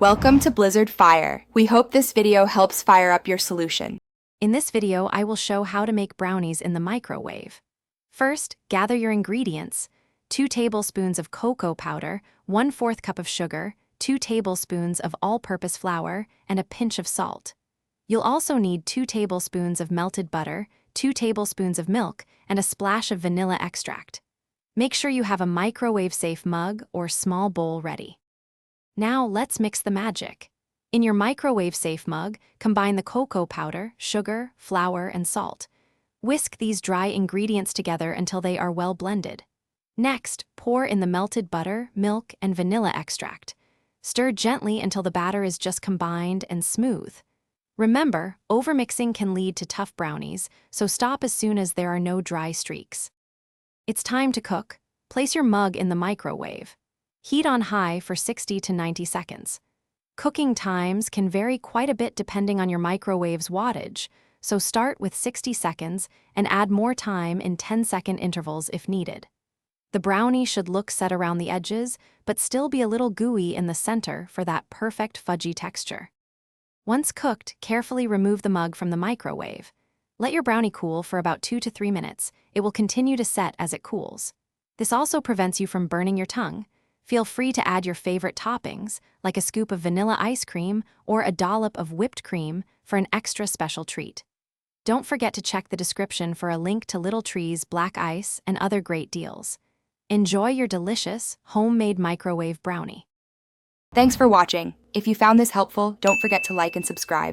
Welcome to Blizzard Fire. We hope this video helps fire up your solution. In this video, I will show how to make brownies in the microwave. First, gather your ingredients: 2 tablespoons of cocoa powder, 1/4 cup of sugar, 2 tablespoons of all-purpose flour, and a pinch of salt. You'll also need 2 tablespoons of melted butter, 2 tablespoons of milk, and a splash of vanilla extract. Make sure you have a microwave-safe mug or small bowl ready. Now let's mix the magic. In your microwave-safe mug, combine the cocoa powder, sugar, flour, and salt. Whisk these dry ingredients together until they are well blended. Next, pour in the melted butter, milk, and vanilla extract. Stir gently until the batter is just combined and smooth. Remember, overmixing can lead to tough brownies, so stop as soon as there are no dry streaks. It's time to cook. Place your mug in the microwave. Heat on high for 60 to 90 seconds. Cooking times can vary quite a bit depending on your microwave's wattage, so start with 60 seconds and add more time in 10-second intervals if needed. The brownie should look set around the edges, but still be a little gooey in the center for that perfect fudgy texture. Once cooked, carefully remove the mug from the microwave. Let your brownie cool for about 2 to 3 minutes. It will continue to set as it cools. This also prevents you from burning your tongue. Feel free to add your favorite toppings, like a scoop of vanilla ice cream or a dollop of whipped cream for an extra special treat. Don't forget to check the description for a link to Little Tree's black ice and other great deals. Enjoy your delicious, homemade microwave brownie. Thanks for watching. If you found this helpful, don't forget to like and subscribe.